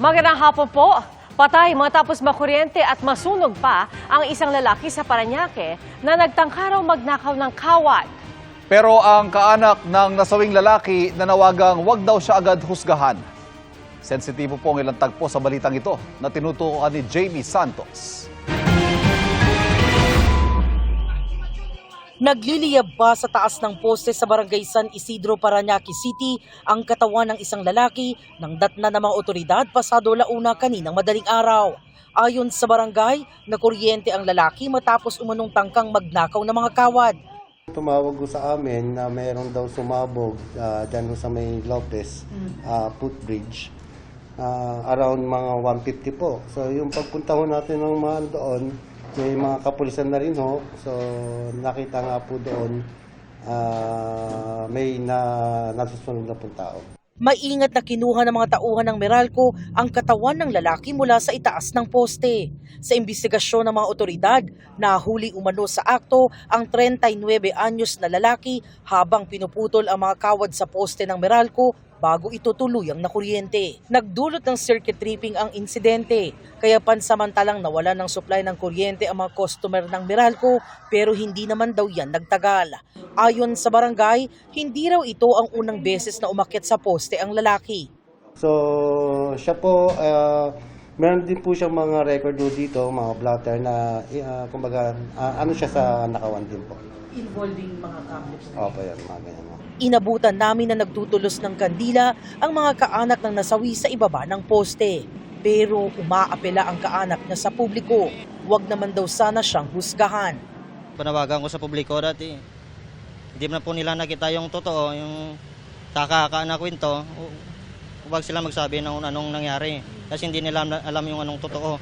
Magandang hapon po. Patay matapos makuryente at masunog pa ang isang lalaki sa Parañaque na nagtangka raw magnakaw ng kawad. Pero ang kaanak ng nasawing lalaki nanawagang wag daw siya agad husgahan. Sensitibo po ang ilang tagpo sa balitang ito na tinutukoan ni Jamie Santos. Nagliliyab pa sa taas ng poste sa Barangay San Isidro, Parañaque City ang katawan ng isang lalaki nang datna ng mga otoridad pasado launa kaninang madaling araw. Ayon sa barangay, nakuryente ang lalaki matapos umanong tangkang magnakaw ng mga kawad. Tumawag ko sa amin na mayroon daw sumabog dyan sa may Lopez footbridge. Around mga 150 po. So yung pagpunta ho natin ng mga doon, may mga kapulisan na rin ho. So nakita nga po doon may nasusunod na pong tao. Maingat na kinuha ng mga tauhan ng Meralco ang katawan ng lalaki mula sa itaas ng poste. Sa imbestigasyon ng mga otoridad, nahuli umano sa akto ang 39 anyos na lalaki habang pinuputol ang mga kawad sa poste ng Meralco bago ito tuluyang nakuryente. Nagdulot ng circuit tripping ang insidente, kaya pansamantalang nawala ng supply ng kuryente ang mga customer ng Meralco pero hindi naman daw yan nagtagal. Ayon sa barangay, hindi raw ito ang unang beses na umakyat sa poste ang lalaki. So siya po, meron din po siyang mga record dito, mga blotter na kumbaga ano siya sa nakawan din po. Involving mga cables. Opo yan, mga ganyan. Inabutan namin na nagtutulos ng kandila ang mga kaanak ng nasawi sa ibaba ng poste. Pero umaapela ang kaanak niya sa publiko. Huwag naman daw sana siyang husgahan. Panawagan ko sa publiko dati. Hindi na po nila nakita yung totoo, yung kakaanak kwento. Huwag sila magsabi ng anong nangyari. Kasi hindi nila alam yung anong totoo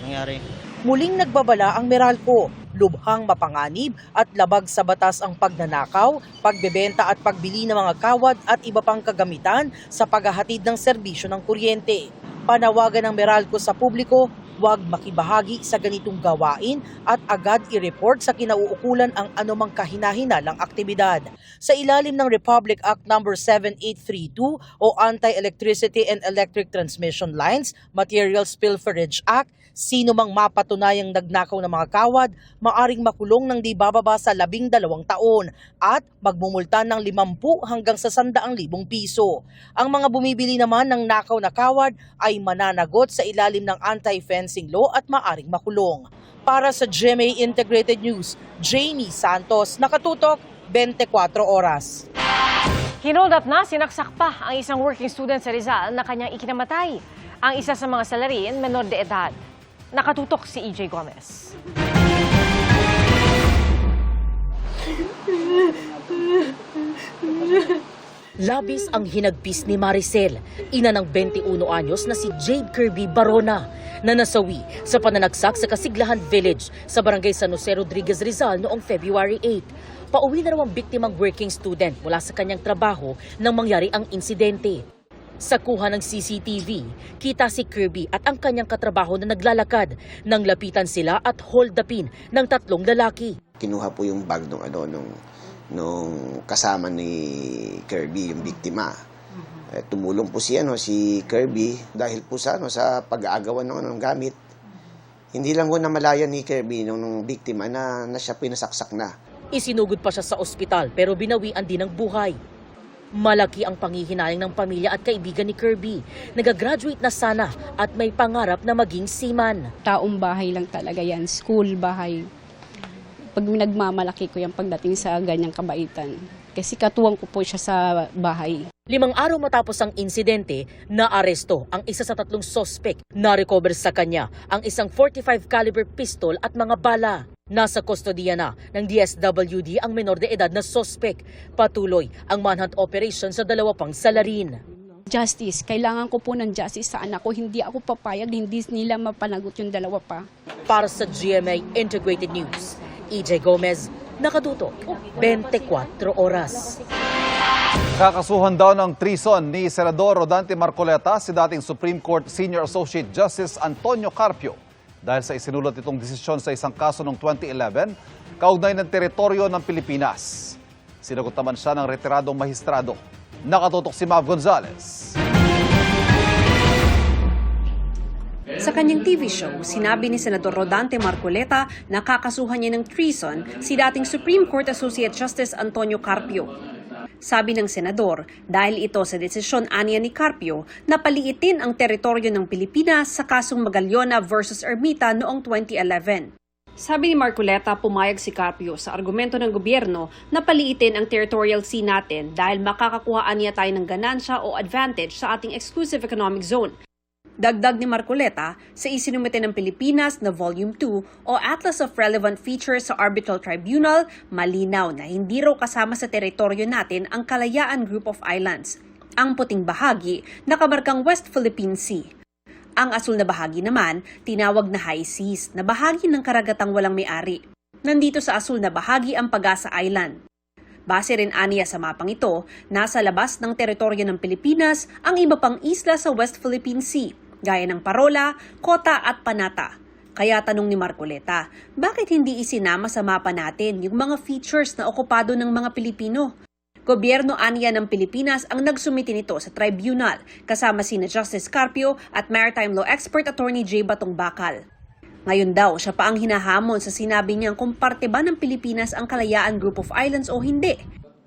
nangyari. Muling nagbabala ang Meralco, lubhang mapanganib at labag sa batas ang pagnanakaw, pagbebenta at pagbili ng mga kawad at iba pang kagamitan sa paghahatid ng serbisyo ng kuryente. Panawagan ng Meralco sa publiko, huwag makibahagi sa ganitong gawain at agad i-report sa kinauukulan ang anumang kahinahinalang aktibidad. Sa ilalim ng Republic Act No. 7832 o Anti-Electricity and Electric Transmission Lines Materials Pilferage Act, sino mang mapatunayang nagnakaw ng mga kawad, maaring makulong ng di bababa sa 12 taon at magmumulta ng 50 hanggang sa 100,000 piso. Ang mga bumibili naman ng nakaw na kawad ay mananagot sa ilalim ng anti-fencing law at maaring makulong. Para sa GMA Integrated News, Jamie Santos, nakatutok 24 oras. Hinold up na, sinaksak pa ang isang working student sa Rizal na kanyang ikinamatay. Ang isa sa mga salarin, menor de edad. Nakatutok si EJ Gomez. Labis ang hinagpis ni Maricel, ina ng 21 anyos na si Jade Kirby Barona, na nasawi sa pananagsak sa Kasiglahan Village sa Barangay San Jose Rodriguez, Rizal noong February 8. Pauwi na raw ang biktimang working student mula sa kanyang trabaho nang mangyari ang insidente. Sa kuha ng CCTV, kita si Kirby at ang kanyang katrabaho na naglalakad nang lapitan sila at hold upin ng 3 lalaki. Kinuha po yung bag nung kasama ni Kirby, yung biktima. Tumulong po si Kirby dahil po sa pag-aagawan ng gamit. Hindi lang po namalayan ni Kirby nung biktima na siya pinasaksak na. Isinugod pa siya sa ospital pero binawian din ng buhay. Malaki ang panghihinayang ng pamilya at kaibigan ni Kirby. Nagagraduate na sana at may pangarap na maging seaman. Taong bahay lang talaga yan, school, bahay. Pag nagmamalaki ko yan pagdating sa ganyang kabaitan. Kasi katuwang ko po siya sa bahay. 5 araw matapos ang insidente, naaresto ang isa sa 3 sospek. Na-recover sa kanya ang isang .45 caliber pistol at mga bala. Nasa kustodiya na ng DSWD ang menor de edad na sospek. Patuloy ang manhunt operation sa 2 pang salarin. Justice, kailangan ko po ng justice sa anak ko. Hindi ako papayag, hindi nila mapanagot yung 2 pa. Para sa GMA Integrated News, EJ Gomez, nakatutok 24 oras. Kakasuhan daw ng treason ni Senador Rodante Marcoleta si dating Supreme Court Senior Associate Justice Antonio Carpio dahil sa isinulot itong desisyon sa isang kaso noong 2011 kaugnay ng teritoryo ng Pilipinas. Sinagot naman siya ng retiradong mahistrado. Nakatutok si Mav Gonzalez. Sa kanyang TV show, sinabi ni Senador Rodante Marcoleta na kakasuhan niya ng treason si dating Supreme Court Associate Justice Antonio Carpio. Sabi ng senador, dahil ito sa desisyon aniya ni Carpio na paliitin ang teritoryo ng Pilipinas sa kasong Magallona versus Ermita noong 2011. Sabi ni Marcoleta, pumayag si Carpio sa argumento ng gobyerno na paliitin ang territorial sea natin dahil makakakuhaan niya tayo ng ganansya o advantage sa ating exclusive economic zone. Dagdag ni Marcoleta, sa isinumite ng Pilipinas na Volume 2 o Atlas of Relevant Features sa Arbitral Tribunal, malinaw na hindi raw kasama sa teritoryo natin ang Kalayaan Group of Islands, ang puting bahagi na kamarkang West Philippine Sea. Ang asul na bahagi naman, tinawag na High Seas na bahagi ng karagatang walang may-ari. Nandito sa asul na bahagi ang Pagasa Island. Base rin aniya sa mapang ito, nasa labas ng teritoryo ng Pilipinas ang iba pang isla sa West Philippine Sea, gaya ng Parola, Kota at Panata. Kaya tanong ni Marcoleta, bakit hindi isinama sa mapa natin yung mga features na okupado ng mga Pilipino? Gobyerno aniya ng Pilipinas ang nagsumiti nito sa tribunal kasama sina Justice Carpio at maritime law expert attorney J. Batong Bakal. Ngayon daw, siya pa ang hinahamon sa sinabi niyang kung parte ba ng Pilipinas ang Kalayaan Group of Islands o hindi.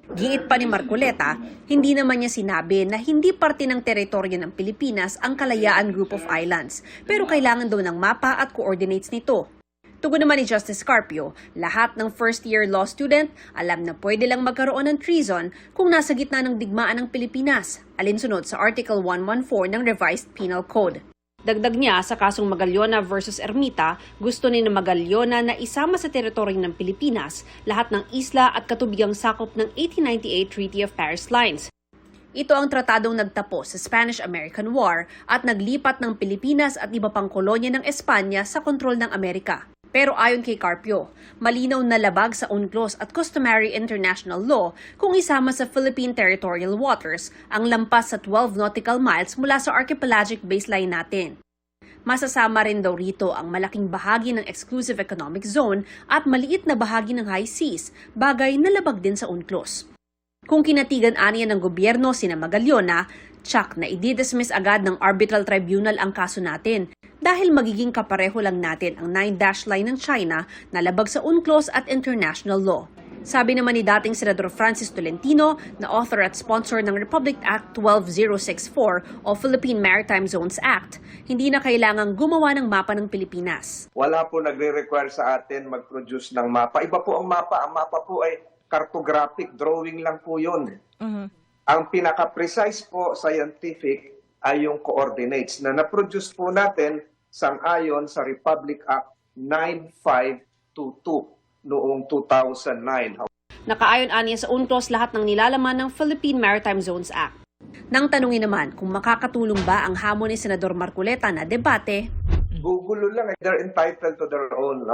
Giit pa ni Marcoleta, hindi naman niya sinabi na hindi parte ng teritoryo ng Pilipinas ang Kalayaan Group of Islands, pero kailangan daw ng mapa at coordinates nito. Tugon naman ni Justice Carpio, lahat ng first-year law student alam na pwede lang magkaroon ng treason kung nasa gitna ng digmaan ng Pilipinas, alinsunod sa Article 114 ng Revised Penal Code. Dagdag niya sa kasong Magallona versus Ermita, gusto ni na Magallona na isama sa teritoryo ng Pilipinas lahat ng isla at katubigang sakop ng 1898 Treaty of Paris Lines. Ito ang tratadong nagtapos sa Spanish-American War at naglipat ng Pilipinas at iba pang kolonya ng Espanya sa kontrol ng Amerika. Pero ayon kay Carpio, malinaw na labag sa UNCLOS at customary international law kung isama sa Philippine territorial waters ang lampas sa 12 nautical miles mula sa archipelagic baseline natin. Masasama rin daw rito ang malaking bahagi ng exclusive economic zone at maliit na bahagi ng high seas, bagay na labag din sa UNCLOS. Kung kinatigan aniya ng gobyerno sina Magallona, tsak na i-dismiss agad ng arbitral tribunal ang kaso natin dahil magiging kapareho lang natin ang 9-dash line ng China na labag sa UNCLOS at international law. Sabi naman ni dating Senador Francis Tolentino na author at sponsor ng Republic Act 12064 o Philippine Maritime Zones Act, hindi na kailangang gumawa ng mapa ng Pilipinas. Wala po nagre-require sa atin mag-produce ng mapa. Iba po ang mapa. Ang mapa po ay cartographic drawing lang po yun. Ang pinaka-precise po scientific ay yung coordinates na na-produce po natin sang-ayon sa Republic Act 9522 noong 2009. Nakaayon aniya sa UNCLOS lahat ng nilalaman ng Philippine Maritime Zones Act. Nang tanungin naman kung makakatulong ba ang hamon ni Senador Marcoleta na debate, gugulo lang. They're entitled to their own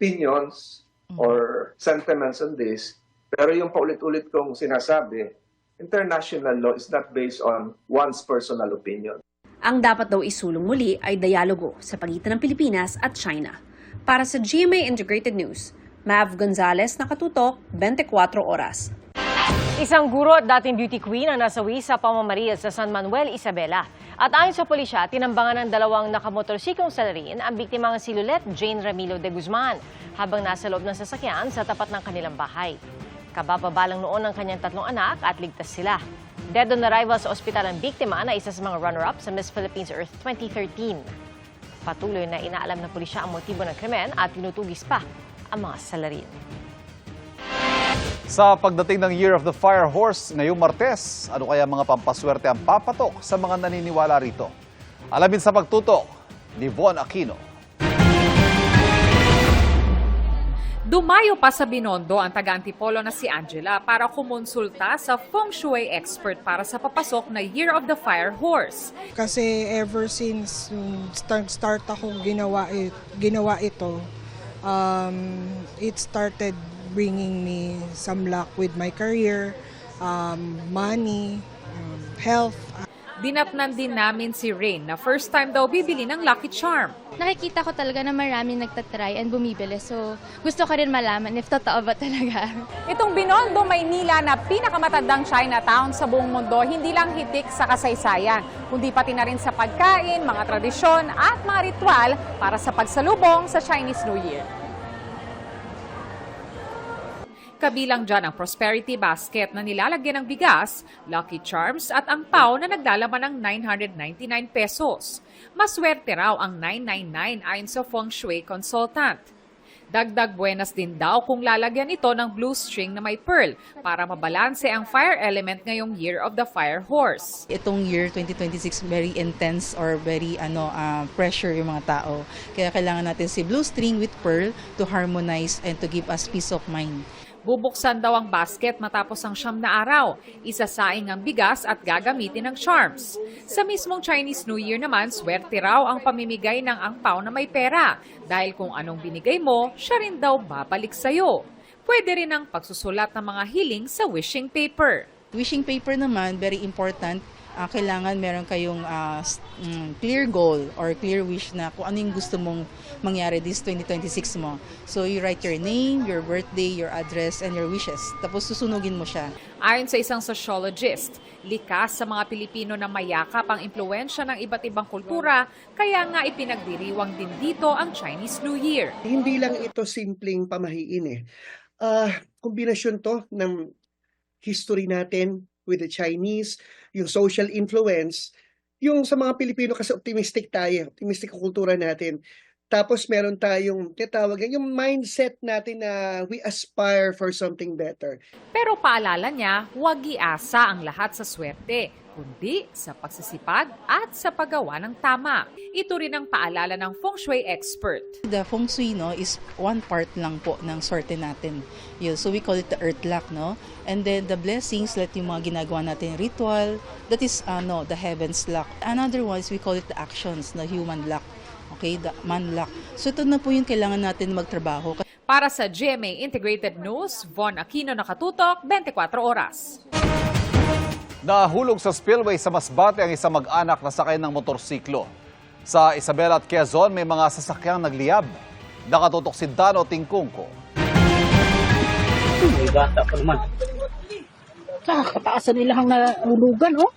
opinions or sentiments on this. Pero yung paulit-ulit kong sinasabi, international law is not based on one's personal opinion. ang dapat daw isulong muli ay dialogo sa pagitan ng Pilipinas at China. Para sa GMA Integrated News, Mav Gonzalez, nakatutok, 24 oras. Isang guro at dating beauty queen ang nasawi sa pamamaril sa San Manuel, Isabela. At ayon sa pulisya, tinambangan ng dalawang nakamotorsiklong salarin ang biktimang si Lulet Jane Ramilo de Guzman habang nasa loob ng sasakyan sa tapat ng kanilang bahay. Kabababa lang noon ng kanyang 3 anak at ligtas sila. Dead on arrival sa ospital ang biktima na isa sa mga runner-up sa Miss Philippines Earth 2013. Patuloy na inaalam ng pulisya ang motibo ng krimen at tinutugis pa ang mga salarin. Sa pagdating ng Year of the Fire Horse ngayong Martes, ano kaya mga pampaswerte ang papatok sa mga naniniwala rito? Alamin sa pagtutok ni Von Aquino. Dumayo pa sa Binondo ang taga-Antipolo na si Angela para kumonsulta sa feng shui expert para sa papasok na Year of the Fire Horse. Kasi ever since start akong ginawa ito, it started bringing me some luck with my career, money, health. Dinatnan din namin si Rain na first time daw bibili ng Lucky Charm. Nakikita ko talaga na marami nagtatry and bumibili. So, gusto ko rin malaman if totoo ba talaga. Itong Binondo, Maynila na pinakamatandang Chinatown sa buong mundo, hindi lang hitik sa kasaysayan, kundi pati na rin sa pagkain, mga tradisyon at mga ritual para sa pagsalubong sa Chinese New Year. Kabilang dyan ang prosperity basket na nilalagyan ng bigas, Lucky Charms at angpao na naglalaman ng 999 pesos. Maswerte raw ang 999 ayon sa feng shui consultant. Dagdag buenas din daw kung lalagyan ito ng blue string na may pearl para mabalanse ang fire element ngayong Year of the Fire Horse. Itong year 2026 very intense or very pressure yung mga tao. Kaya kailangan natin si blue string with pearl to harmonize and to give us peace of mind. Bubuksan daw ang basket matapos ang 9 na araw. Isasaing ang bigas at gagamitin ng charms. Sa mismong Chinese New Year naman, swerte raw ang pamimigay ng angpao na may pera. Dahil kung anong binigay mo, siya rin daw babalik sa'yo. Pwede rin ang pagsusulat ng mga hiling sa wishing paper. Wishing paper naman, very important. Kailangan meron kayong clear goal or clear wish na kung ano yung gusto mong mangyari this 2026 mo. So you write your name, your birthday, your address, and your wishes. Tapos susunugin mo siya. Ayon sa isang sociologist, likas sa mga Pilipino na mayakap ang impluwensya ng iba't ibang kultura, kaya nga ipinagdiriwang din dito ang Chinese New Year. Hindi lang ito simpleng pamahiin kombinasyon to ng history natin with the Chinese, yung social influence, yung sa mga Pilipino kasi optimistic ang kultura natin. Tapos meron tayong tinatawag yung mindset natin na we aspire for something better. Pero paalala niya, huwag iasa ang lahat sa swerte, kundi sa pagsisipag at sa paggawa ng tama. Ito rin ang paalala ng feng shui expert. The feng shui is one part lang po ng swerte natin. So we call it the earth luck, no? And then the blessings, like yung mga ginagawa natin ritual, that is the heavens luck. Another one is we call it the actions, the human luck. Okay, the man luck. So ito na po yung kailangan natin magtrabaho. Para sa GMA Integrated News, Von Aquino, Nakatutok, 24 Oras. Nahulog sa spillway sa Masbate ang isang mag-anak na sakay ng motorsiklo. Sa Isabela at Quezon, may mga sasakyang nagliyab. Nakatutok si Dano Tingkungko. May bata pa naman. Kataasan nila ang nahulugan, oh.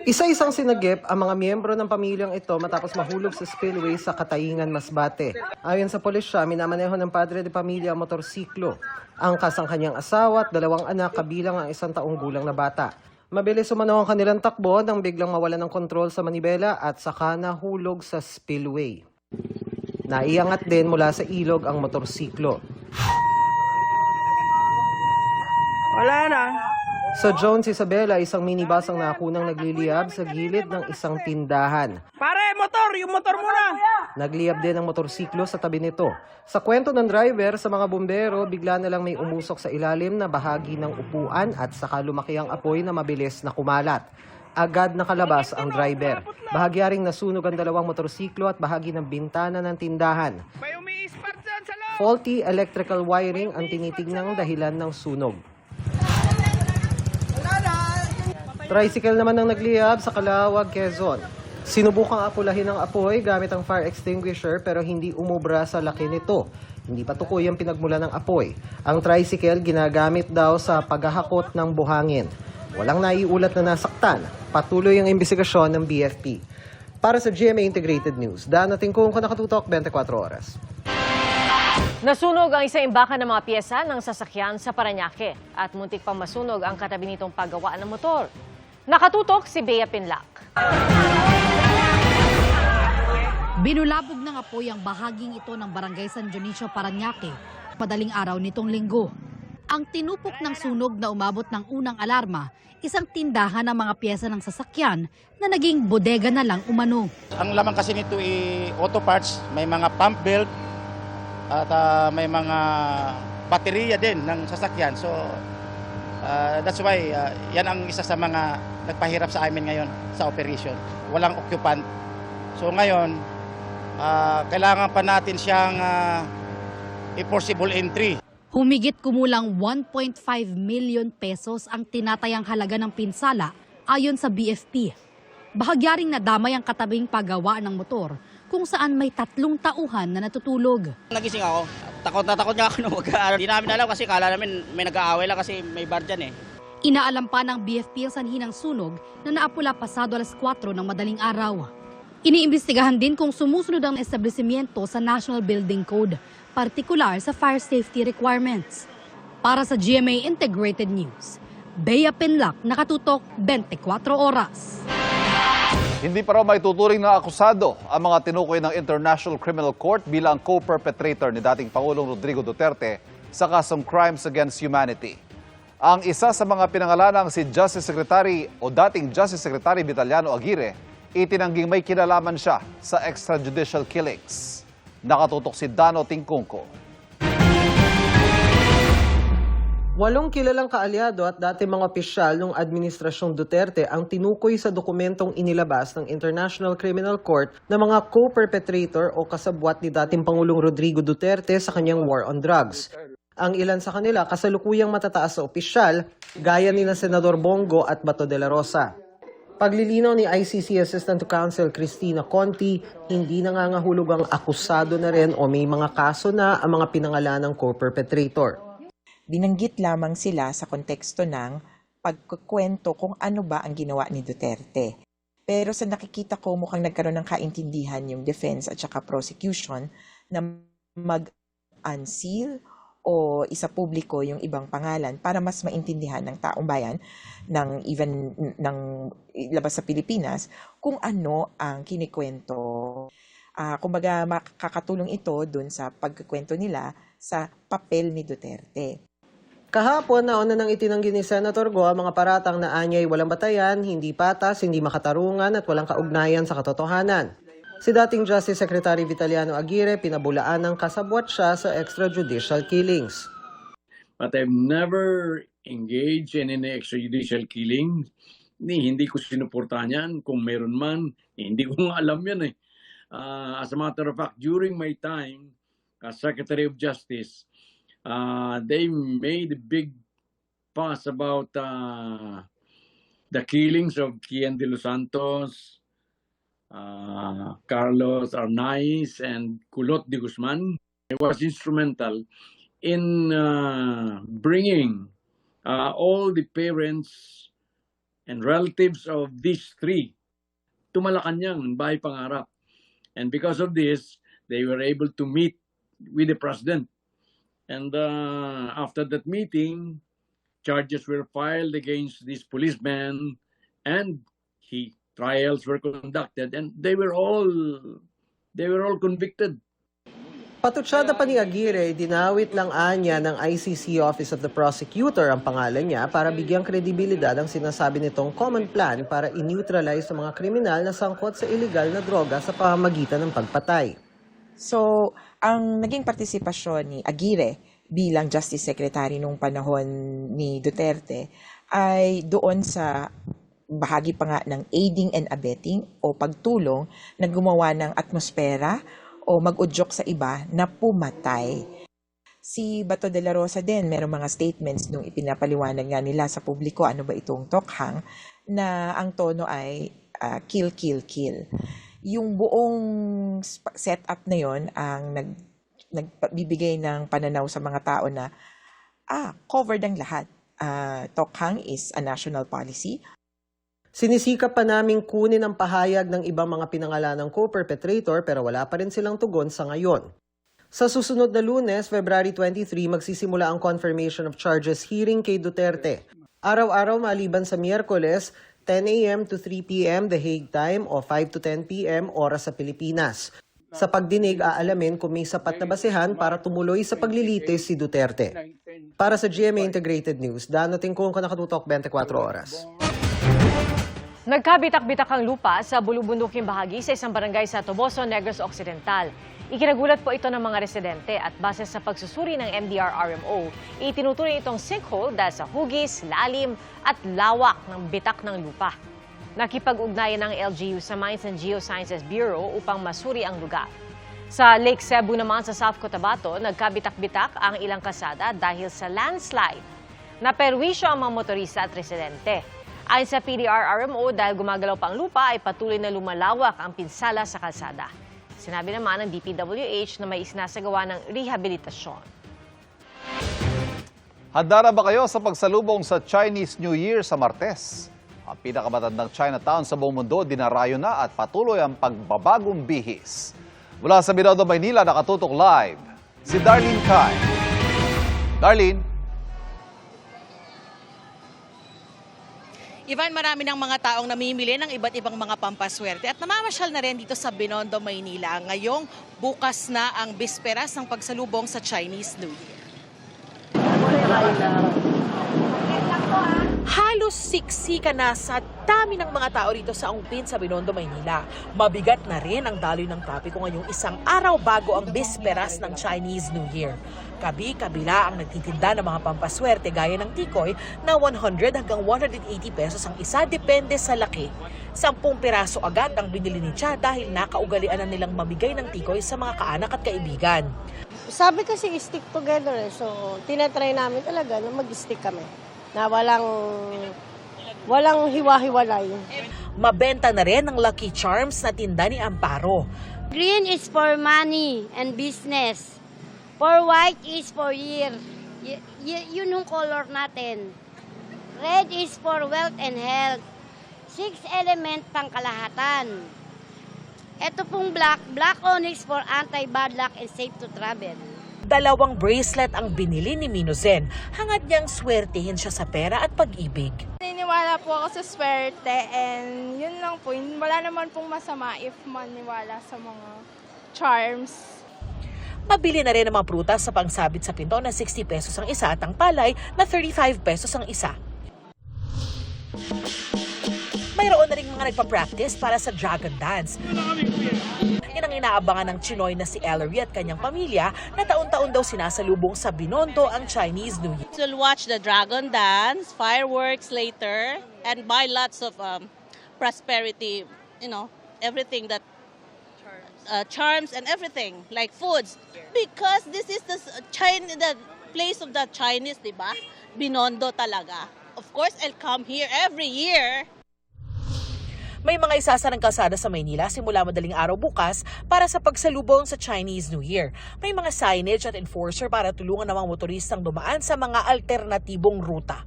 Isa-isang sinagip ang mga miyembro ng pamilyang ito matapos mahulog sa spillway sa Kataingan, Masbate. Ayon sa pulisya, minamaneho ng padre de pamilya ang motorsiklo. Angkas ang kanyang asawa at 2 anak kabilang ang 1 taong gulang na bata. Mabilis umano ang kanilang takbo nang biglang mawalan ng kontrol sa manibela at saka nahulog sa spillway. Naiangat din mula sa ilog ang motorsiklo. Wala na. Sa Jones, Isabela, isang minibus ang nakunang nagliliyab sa gilid ng isang tindahan. Pare, motor! Yung motor mo na! Nagliyab din ang motorsiklo sa tabi nito. Sa kwento ng driver, sa mga bumbero, bigla na lang may umusok sa ilalim na bahagi ng upuan at saka lumaki ang apoy na mabilis na kumalat. Agad nakalabas ang driver. Bahagyaring nasunog ang 2 motorsiklo at bahagi ng bintana ng tindahan. Faulty electrical wiring ang tinitingnang dahilan ng sunog. Tricycle naman ang nagliyab sa Calawag, Quezon. Sinubukang apulahin ang apoy gamit ang fire extinguisher pero hindi umubra sa laki nito. Hindi pa tukoy ang pinagmula ng apoy. Ang tricycle ginagamit daw sa paghahakot ng buhangin. Walang naiulat na nasaktan. Patuloy ang imbestigasyon ng BFP. Para sa GMA Integrated News, Dano Tingkungko, Nakatutok, 24 Oras. Nasunog ang isang imbakan ng mga piyesa ng sasakyan sa Parañaque at muntik pang masunog ang katabi nitong paggawa ng motor. Nakatutok si Bea Pinlac. Binulabog ng apoy ang bahaging ito ng Barangay San Dionisio, Parañaque, madaling araw nitong linggo. Ang tinupok ng sunog na umabot ng unang alarma, isang tindahan ng mga piyesa ng sasakyan na naging bodega na lang umano. Ang laman kasi nito ay auto parts, may mga pump belt at may mga baterya din ng sasakyan. So that's why yan ang isa sa mga nagpahirap sa amin ngayon sa operation. Walang occupant. So ngayon, kailangan pa natin siyang enforceable entry. Humigit kumulang 1.5 million pesos ang tinatayang halaga ng pinsala Ayon sa BFP, bahagyaring nadamay ang katabing paggawa ng motor kung saan may 3 tauhan na natutulog. Nagising ako. Takot nga ako nung mag-aaral. Hindi namin alam kasi kala namin may nag-aaway lang kasi may bar dyan eh. Inaalam pa ng BFP ang sanhi ng sunog na naapula pasado alas 4 ng madaling araw. Iniimbestigahan din kung sumusunod ang establishmento sa National Building Code, partikular sa fire safety requirements. Para sa GMA Integrated News, Bea Pinlac, nakatutok 24 oras. Hindi pa raw may tuturing na akusado ang mga tinukoy ng International Criminal Court bilang co-perpetrator ni dating Pangulong Rodrigo Duterte sa kasong Crimes Against Humanity. Ang isa sa mga pinangalanang si Justice Secretary o dating Justice Secretary Vitaliano Aguirre, itinangging may kinalaman siya sa extrajudicial killings. Nakatutok si Dano Tingkungko. 8 kilalang kaalyado at dati mga opisyal ng Administrasyong Duterte ang tinukoy sa dokumentong inilabas ng International Criminal Court na mga co-perpetrator o kasabwat ni dating Pangulong Rodrigo Duterte sa kanyang war on drugs. Ang ilan sa kanila kasalukuyang matataas sa opisyal, gaya ni na Senador Bongo at Bato de la Rosa. Paglilinaw ni ICC Assistant to Counsel Cristina Conti, hindi nangangahulog ang akusado na rin o may mga kaso na ang mga pinangalanang co-perpetrator. Binanggit lamang sila sa konteksto ng pagkukwento kung ano ba ang ginawa ni Duterte. Pero sa nakikita ko mukhang nagkaroon ng kaintindihan yung defense at saka prosecution na mag-unseal o isa publiko yung ibang pangalan para mas maintindihan ng taong bayan ng labas sa Pilipinas kung ano ang kinikwento. Kumbaga makakatulong ito dun sa pagkukwento nila sa papel ni Duterte. Kahapon, nauna nang itinanggi ni Senator Go ang mga paratang na anyay walang batayan, hindi patas, hindi makatarungan at walang kaugnayan sa katotohanan. Si dating Justice Secretary Vitaliano Aguirre pinabulaan ng kasabwat siya sa extrajudicial killings. But I've never engaged in any extrajudicial killing. Hindi ko sinuportahan yan. Kung meron man, hindi ko nga alam yan eh. As a matter of fact, during my time as Secretary of Justice, they made a big fuss about the killings of Kian de los Santos, Carlos Arnaiz, and Culot de Guzman. It was instrumental in bringing all the parents and relatives of these 3 to Malacanang, Bahay Pangarap. And because of this, they were able to meet with the President. And after that meeting, charges were filed against these policemen and trials were conducted and they were all convicted. Patutsada pa ni Aguirre, dinawit lang anya ng ICC Office of the Prosecutor ang pangalan niya para bigyang kredibilidad ang sinasabi nitong common plan para i-neutralize ang mga kriminal na sangkot sa illegal na droga sa pamamagitan ng pagpatay. So, ang naging partisipasyon ni Aguirre bilang Justice Secretary nung panahon ni Duterte ay doon sa bahagi pa nga ng aiding and abetting o pagtulong na gumawa ng atmosfera o mag-udyok sa iba na pumatay. Si Bato de la Rosa din, merong mga statements nung ipinapaliwanag nga nila sa publiko ano ba itong tokhang na ang tono ay kill, kill, kill. Yung buong setup na yon ang nagbibigay ng pananaw sa mga tao na covered ang lahat. Tokhang is a national policy. Sinisikap pa naming kunin ang pahayag ng ibang mga pinangalanang co-perpetrator pero wala pa rin silang tugon sa ngayon. Sa susunod na Lunes, February 23, magsisimula ang confirmation of charges hearing kay Duterte. Araw-araw maliban sa Miyerkules, 10 a.m. to 3 p.m. The Hague time o 5 to 10 p.m. oras sa Pilipinas. Sa pagdinig, aalamin kung may sapat na basehan para tumuloy sa paglilitis si Duterte. Para sa GMA Integrated News, Dano Tingkungko, nakatutok 24 oras. Nagkabitak-bitak ang lupa sa bulubunduking bahagi sa isang barangay sa Toboso, Negros Occidental. Ikinagulat po ito ng mga residente at base sa pagsusuri ng MDR-RMO, itinuturing itong sinkhole dahil sa hugis, lalim at lawak ng bitak ng lupa. Nakipag-ugnayan ng LGU sa Mines and Geosciences Bureau upang masuri ang lugar. Sa Lake Cebu naman sa South Cotabato, nagkabitak-bitak ang ilang kasada dahil sa landslide. Naperwisyo ang mga motorista at residente. Ayon sa PDRRMO, dahil gumagalaw pa ang lupa, ay patuloy na lumalawak ang pinsala sa kalsada. Sinabi naman ng DPWH na may isinasagawa ng rehabilitasyon. Handa na ba kayo sa pagsalubong sa Chinese New Year sa Martes? Ang pinakamatandang Chinatown sa buong mundo dinarayo na at patuloy ang pagbabagong bihis. Mula sa Binondo, Maynila, nakatutok live si Darlene Kai. Darlene. Ivan, marami ng mga taong namimili ng iba't ibang mga pampaswerte at namamasyal na rin dito sa Binondo, Maynila. Ngayong bukas na ang bisperas ng pagsalubong sa Chinese New Year. Halos siksika na sa dami ng mga tao rito sa Ongpin sa Binondo, Maynila. Mabigat na rin ang daloy ng trapiko ngayong isang araw bago ang bisperas ng Chinese New Year. Kabi-kabila ang nagtitinda ng mga pampaswerte gaya ng tikoy na 100 hanggang 180 pesos ang isa depende sa laki. 10 piraso agad ang binili ni Cha dahil nakaugalian na nilang mamigay ng tikoy sa mga kaanak at kaibigan. Sabi kasi stick together so tinatry namin talaga na mag-stick kami. Na walang hiwa-hiwalay. Mabenta na rin ang Lucky Charms na tinda ni Amparo. Green is for money and business. For white is for year. Yun yung color natin. Red is for wealth and health. 6 element pang kalahatan. Ito pong black onyx for anti-bad luck and safe to travel. 2 bracelet ang binili ni Minozen. Hangad niyang swertihin siya sa pera at pag-ibig. Naniniwala po ako sa swerte and yun lang po. Wala naman pong masama if maniwala sa mga charms. Mabili na rin ang mga prutas sa pangsabit sa pinto na 60 pesos ang isa at ang palay na 35 pesos ang isa. Mayroon na rin mga nagpa-practice para sa Dragon Dance. Yan ang inaabangan ng Chinoy na si Ellery at kanyang pamilya na taon-taon daw sinasalubong sa Binondo ang Chinese New Year. We'll watch the Dragon Dance, fireworks later, and buy lots of prosperity, everything that charms and everything, like foods. Because this is the place of the Chinese, di ba? Binondo talaga. Of course, I'll come here every year. May mga isasarang kalsada sa Maynila simula madaling araw bukas para sa pagsalubong sa Chinese New Year. May mga signage at enforcer para tulungan ng mga motoristang dumaan sa mga alternatibong ruta.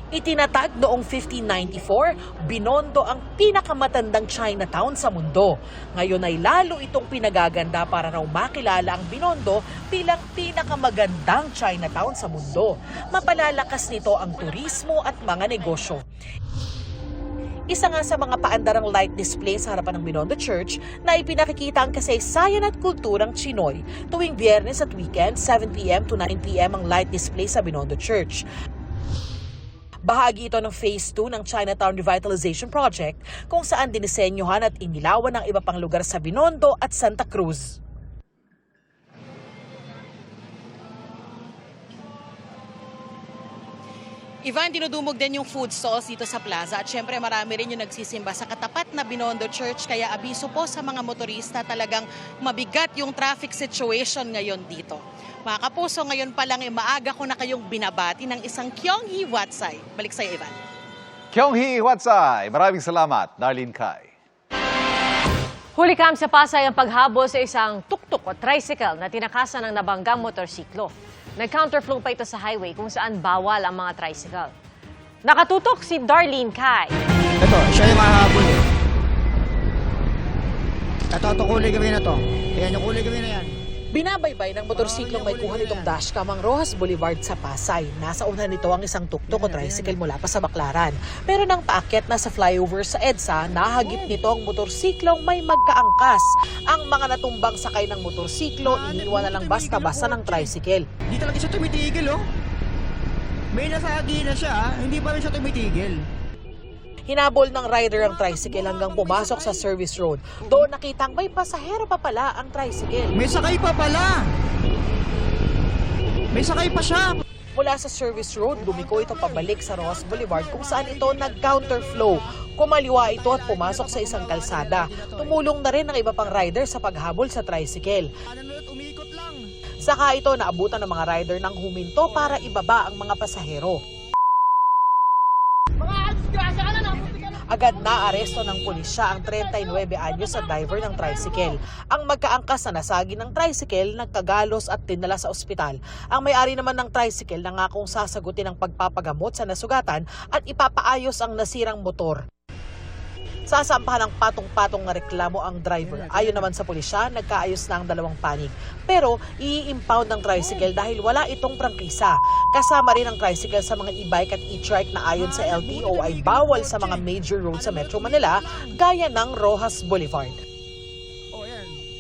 Itinatag noong 1594, Binondo ang pinakamatandang Chinatown sa mundo. Ngayon ay lalo itong pinagaganda para raw makilala ang Binondo bilang pinakamagandang Chinatown sa mundo. Mapalalakas nito ang turismo at mga negosyo. Isa nga sa mga paandarang light display sa harapan ng Binondo Church na ipinakikita ang kasaysayan at kulturang Chinoy. Tuwing Biyernes at weekend, 7 p.m. to 9 p.m. ang light display sa Binondo Church. Bahagi ito ng Phase 2 ng Chinatown Revitalization Project kung saan dinisenyohan at inilawan ng iba pang lugar sa Binondo at Santa Cruz. Ivan, dinudumog din yung food stalls dito sa plaza at syempre marami rin yung nagsisimba sa katapat na Binondo Church kaya abiso po sa mga motorista talagang mabigat yung traffic situation ngayon dito. Mga kapuso, ngayon pa lang maaga ko na kayong binabati ng isang Kyonghee Watsay. Balik sa'yo, Ivan. Kyonghee Watsay, maraming salamat, Darlene Kai. Huli kam sa Pasay ang paghabol sa isang tuktok o tricycle na tinakasan ng nabanggang motorsiklo. Nag-counterflow pa ito sa highway kung saan bawal ang mga tricycle. Nakatutok si Darlene Kai. Ito, siya yung mahabol. Ito, kulay kami na to. Ayan, yung kulay kami na yan. Binabaybay ng motorsiklong may kuha nitong dashcam ang Rojas Boulevard sa Pasay. Nasa unahan nito ang isang tuktok o tricycle mula pa sa Baclaran. Pero nang paakyat na sa flyover sa EDSA, nahagip nito ang motorsiklong may magkaangkas. Ang mga natumbang sakay ng motorsiklo, iniwan na lang basta-basta ng tricycle. Hindi talaga siya tumitigil, oh. May nasagi na siya, hindi pa rin siya tumitigil. Hinabol ng rider ang tricycle hanggang pumasok sa service road. Doon nakitang may pasahero pa pala ang tricycle. May sakay pa pala! May sakay pa siya! Mula sa service road, lumiko ito pabalik sa Rojas Boulevard kung saan ito nag-counterflow. Kumaliwa ito at pumasok sa isang kalsada. Tumulong na rin ang iba pang rider sa paghabol sa tricycle. Saka ito naabutan ng mga rider ng huminto para ibaba ang mga pasahero. Mga Agad na aresto ng pulisya ang 39 anyos na driver ng tricycle. Ang magkaangkas na nasagi ng tricycle, nagkagalos at dinala sa ospital. Ang may-ari naman ng tricycle nangakong sasagutin ang pagpapagamot sa nasugatan at ipapaayos ang nasirang motor. Sasampahan ng patong-patong na reklamo ang driver. Ayon naman sa pulisya, nagkaayos na ang dalawang panig. Pero i-impound ng tricycle dahil wala itong prangkisa. Kasama rin ang tricycle sa mga e-bike at e-trike na ayon sa LTO ay bawal sa mga major roads sa Metro Manila gaya ng Rojas Boulevard.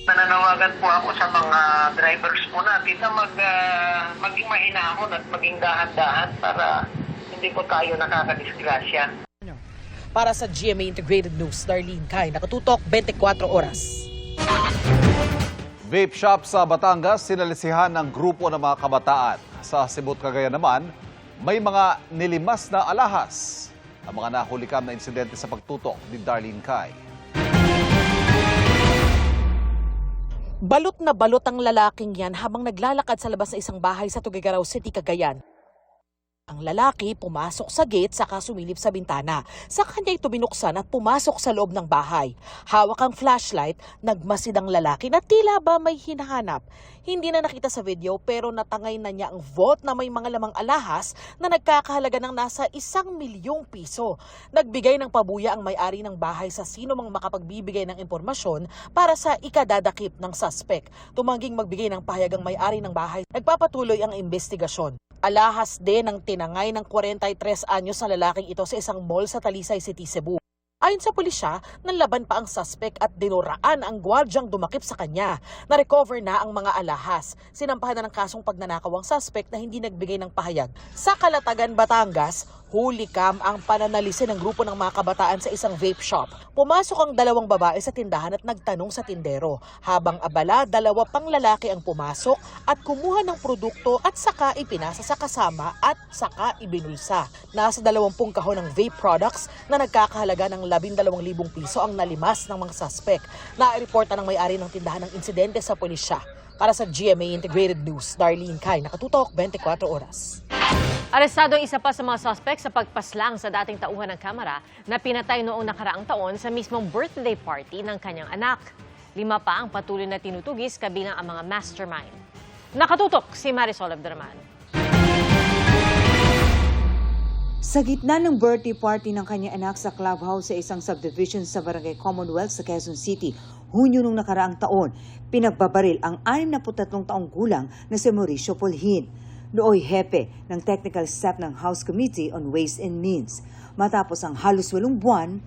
Nananawagan po ako sa mga drivers po natin na maging mahinahon at maging dahan-dahan para hindi po tayo nakakadisgrasya. Para sa GMA Integrated News, Darlene Kai, nakatutok 24 oras. Vape shop sa Batangas, sinalisihan ng grupo ng mga kabataan. Sa Cebu, Cagayan naman, may mga nilimas na alahas. Ang mga nahulikam na insidente sa pagtutok ni Darlene Kai. Balot na balot ang lalaking yan habang naglalakad sa labas ng isang bahay sa Tuguegarao City, Cagayan. Ang lalaki pumasok sa gate saka sumilip sa bintana. Sa kanya ito binuksan at pumasok sa loob ng bahay. Hawak ang flashlight, nagmasid ang lalaki na tila ba may hinahanap. Hindi na nakita sa video pero natangay na niya ang vault na may mga lamang alahas na nagkakahalaga ng nasa 1,000,000 piso. Nagbigay ng pabuya ang may-ari ng bahay sa sino mang makapagbibigay ng impormasyon para sa ikadadakip ng suspect. Tumangging magbigay ng pahayag ang may-ari ng bahay. Nagpapatuloy ang investigasyon. Alahas din ang tinangay ng 43 anyos na lalaking ito sa isang mall sa Talisay City, Cebu. Ayon sa pulisya, nanlaban pa ang suspect at dinuraan ang gwardyang dumakip sa kanya. Na-recover na ang mga alahas. Sinampahan na ng kasong pagnanakaw ang suspect na hindi nagbigay ng pahayag. Sa Calatagan, Batangas, hulikam ang pananalisin ng grupo ng mga kabataan sa isang vape shop. Pumasok ang dalawang babae sa tindahan at nagtanong sa tindero. Habang abala, dalawa pang lalaki ang pumasok at kumuha ng produkto at saka ipinasa sa kasama at saka ibinulsa. Nasa 20 kahon ng vape products na nagkakahalaga ng 12,000 piso ang nalimas ng mga suspect. Na-reporta ng may-ari ng tindahan ng insidente sa pulisya. Para sa GMA Integrated News, Darlene Kai, nakatutok 24 oras. Arestado ang isa pa sa mga suspect sa pagpaslang sa dating tauhan ng Kamara na pinatay noong nakaraang taon sa mismong birthday party ng kanyang anak. 5 pa ang patuloy na tinutugis kabilang ang mga mastermind. Nakatutok si Marisol Abdurman. Sa gitna ng birthday party ng kanyang anak sa clubhouse sa isang subdivision sa Barangay Commonwealth sa Quezon City, Hunyo nung nakaraang taon, pinagbabaril ang 63 taong gulang na si Mauricio Polhin. Nooy hepe ng technical staff ng House Committee on Ways and Means. Matapos ang halos 8 buwan,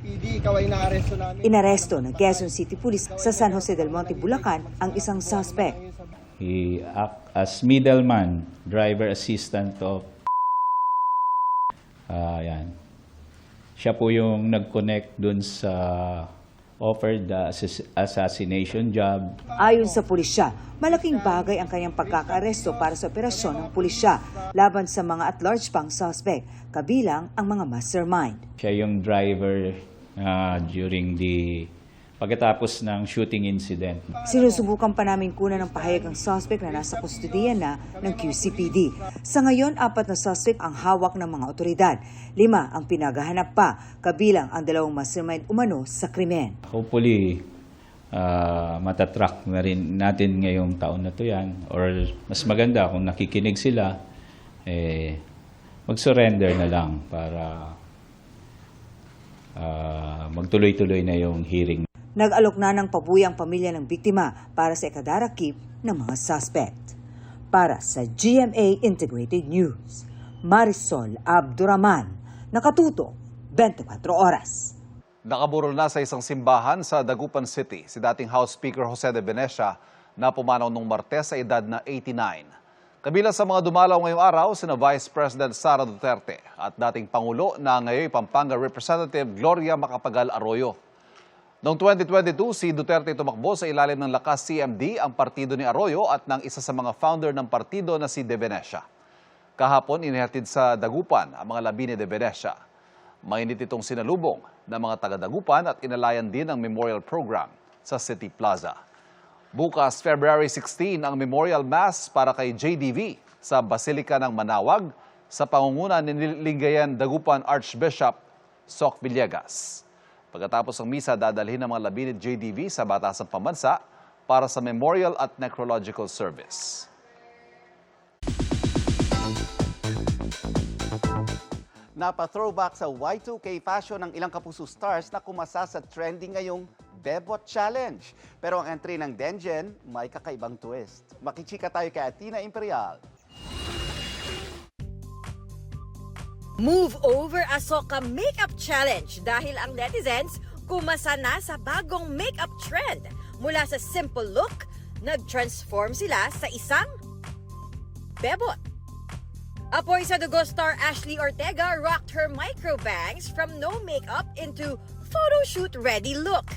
inaresto ng Quezon City Police sa San Jose del Monte, Bulacan ang isang suspect. He act as middleman, driver assistant of yan. Siya po yung nag-connect dun sa offered assassination job. Ayon sa pulisya, malaking bagay ang kanyang pagkakaaresto para sa operasyon ng pulisya laban sa mga at-large pang suspect, kabilang ang mga mastermind. Siya yung driver during the pagkatapos ng shooting incident. Sinusubukan pa namin kunan ng pahayag ang suspect na nasa kustodiya na ng QCPD. Sa ngayon, 4 na suspect ang hawak ng mga otoridad. 5 ang pinaghahanap pa, kabilang ang 2 mastermind umano sa krimen. Hopefully, matatrack na rin natin ngayong taon na to yan. Or mas maganda kung nakikinig sila, mag-surrender na lang para magtuloy-tuloy na yung hearing. Nag-alok na ng pabuya ang pamilya ng biktima para sa ikadarakip ng mga suspect. Para sa GMA Integrated News, Marisol Abdurman, nakatuto 24 oras. Nakaburol na sa isang simbahan sa Dagupan City si dating House Speaker Jose de Venecia na pumanaw nung Martes sa edad na 89. Kabilang sa mga dumalaw ngayong araw, sina Vice President Sara Duterte at dating Pangulo na ngayon Pampanga Representative Gloria Macapagal Arroyo. Noong 2022, si Duterte tumakbo sa ilalim ng Lakas CMD, ang partido ni Arroyo at ng isa sa mga founder ng partido na si De Venecia. Kahapon, inihatid sa Dagupan ang mga labi ni De Venecia. Mainit itong sinalubong ng mga taga-Dagupan at inalayan din ang memorial program sa City Plaza. Bukas, February 16, ang Memorial Mass para kay JDV sa Basilica ng Manawag sa pangunguna ni Lingayen Dagupan Archbishop Soc Villegas. Pagkatapos ng misa, dadalhin ng mga labi ni JDV sa Batasang Pambansa para sa memorial at necrological service. Napa-throwback sa Y2K fashion ng ilang Kapuso stars na kumasa sa trending ngayong Bebot Challenge. Pero ang entry ng Denjen may kakaibang twist. Makichika tayo kay Athena Imperial. Move over Asoka Makeup Challenge dahil ang netizens kumasa na sa bagong makeup trend. Mula sa simple look, nag-transform sila sa isang bebot. Apoy sa Dugo star Ashley Ortega rocked her micro bangs from no makeup into photoshoot ready look.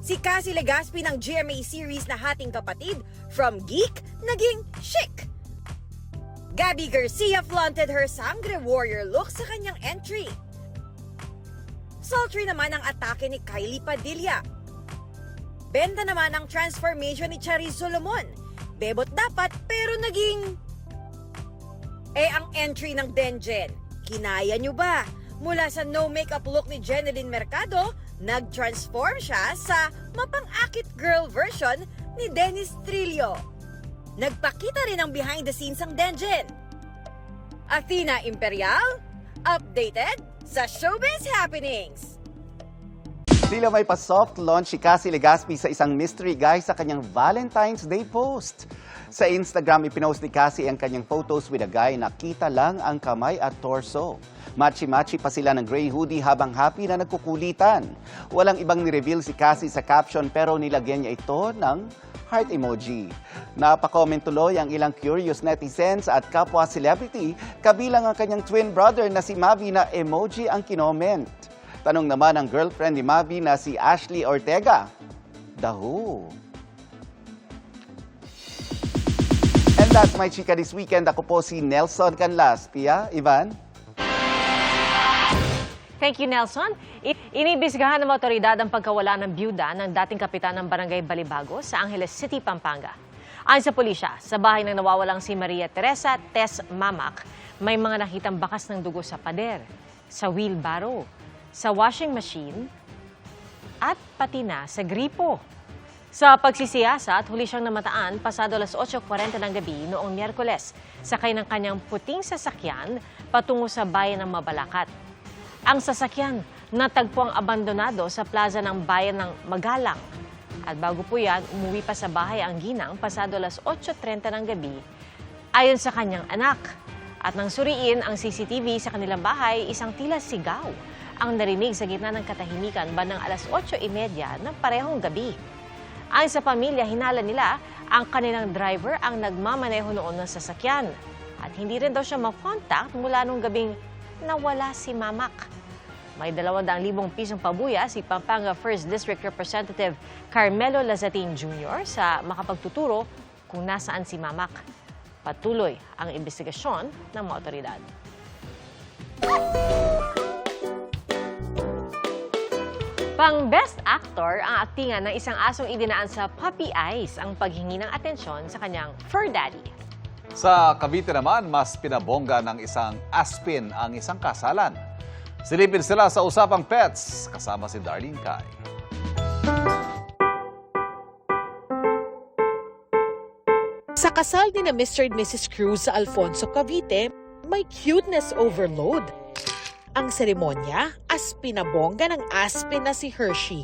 Si Cassie Legaspi ng GMA series na Hating Kapatid, from geek, naging chic. Gabby Garcia flaunted her Sangre Warrior look sa kanyang entry. Sultry naman ang atake ni Kylie Padilla. Benta naman ang transformation ni Charis Solomon. Bebot dapat pero naging... ang entry ng Denjen, kinaya nyo ba? Mula sa no makeup look ni Jeneline Mercado, nag-transform siya sa mapang-akit girl version ni Dennis Trillo. Nagpakita rin ang behind the scenes ang Denjen. Athena Imperial, updated sa Showbiz Happenings. Tila may pa-soft launch si Cassie Legaspi sa isang mystery guy sa kanyang Valentine's Day post. Sa Instagram, ipinost ni Cassie ang kanyang photos with a guy na kita lang ang kamay at torso. Matchy-matchy pa sila ng gray hoodie habang happy na nagkukulitan. Walang ibang ni-reveal si Cassie sa caption pero nilagyan niya ito ng heart emoji. Napakomment tuloy ang ilang curious netizens at kapwa celebrity, kabilang ang kanyang twin brother na si Mavi na emoji ang kinoment. Tanong naman ang girlfriend ni Mavi na si Ashley Ortega. Daho. And that's my chika this weekend. Ako po si Nelson Canlas. Pia, Ivan? Thank you, Nelson. Inibisgahan ng otoridad ang pagkawala ng byuda ng dating kapitan ng Barangay Balibago sa Angeles City, Pampanga. Ayon sa pulisya, sa bahay ng nawawalang si Maria Teresa Tess Mamak, may mga nakitang bakas ng dugo sa pader, sa wheelbarrow, sa washing machine, at pati na sa gripo. Sa pagsisiyasat, huli siyang namataan pasado alas 8:40 ng gabi noong Miyerkules sakay ng kanyang puting sasakyan patungo sa bayan ng Mabalacat. Ang sasakyan natagpuang abandonado sa plaza ng bayan ng Magalang. At bago po yan, umuwi pa sa bahay ang ginang pasado alas 8:30 ng gabi ayon sa kanyang anak. At nang suriin ang CCTV sa kanilang bahay, isang tila sigaw ang narinig sa gitna ng katahimikan bandang alas 8:30 ng parehong gabi. Ayon sa pamilya, hinala nila ang kanilang driver ang nagmamaneho noon ng sasakyan. At hindi rin daw siya makontak mula nung gabing nawala si Mamak. May 200,000 pisong pabuya si Pampanga 1st District Representative Carmelo Lazatin Jr. sa makapagtuturo kung nasaan si Mamak. Patuloy ang investigasyon ng mga otoridad. Pang Best Actor ang aktingan ng isang asong idinaan sa Puppy Eyes ang paghingi ng atensyon sa kanyang fur daddy. Sa Cavite naman, mas pinabongga ng isang aspin ang isang kasalan. Silipin sila sa Usapang Pets, kasama si Darlene Kai. Sa kasal ni na Mr. and Mrs. Cruz sa Alfonso, Cavite, may cuteness overload. Ang seremonya, aspinabongga ng aspin na si Hershey.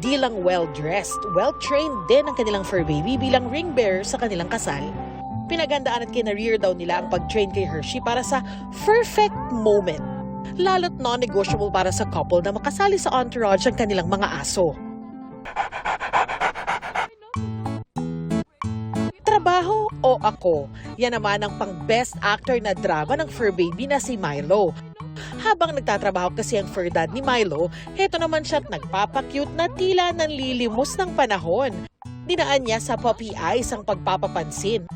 Di lang well-dressed, well-trained din ang kanilang fur baby bilang ring bearer sa kanilang kasal. Pinagandaan at kinareer daw nila ang pag-train kay Hershey para sa perfect moment. Lalo't non-negotiable para sa couple na makasali sa entourage ang kanilang mga aso. Trabaho o ako? Yan naman ang pang-best actor na drama ng fur baby na si Milo. Habang nagtatrabaho kasi ang fur dad ni Milo, heto naman siya't nagpapakyut na tila nanlilimos ng panahon. Dinaan niya sa Puppy Eyes ang pagpapapansin.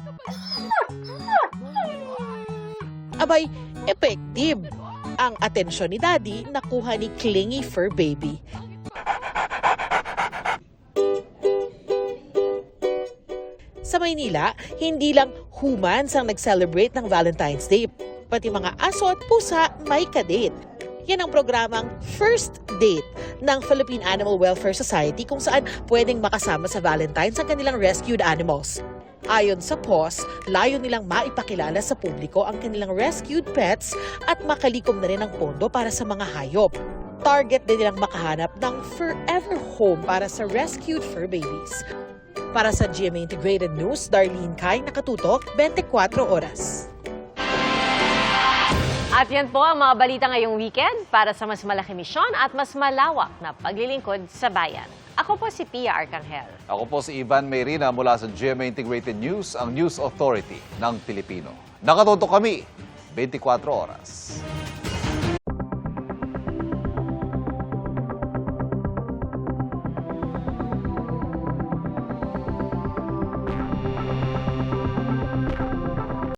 Abay, effective. Ang atensyon ni Daddy nakuha ni clingy fur baby. Sa Maynila, hindi lang humans ang nag-celebrate ng Valentine's Day. Pati mga aso at pusa may kadate. Yan ang programang First Date ng Philippine Animal Welfare Society kung saan pwedeng makasama sa Valentine's ang kanilang rescued animals. Ayon sa PAWS, layo nilang maipakilala sa publiko ang kanilang rescued pets at makalikom na rin ang pondo para sa mga hayop. Target din nilang makahanap ng forever home para sa rescued fur babies. Para sa GMA Integrated News, Darlene Kai, nakatutok, 24 oras. At yan po ang mga balita ngayong weekend para sa mas malaki misyon at mas malawak na paglilingkod sa bayan. Ako po si Pia Arcangel. Ako po si Ivan Mayrina mula sa GMA Integrated News, ang News Authority ng Pilipino. Nakatutok kami 24 oras.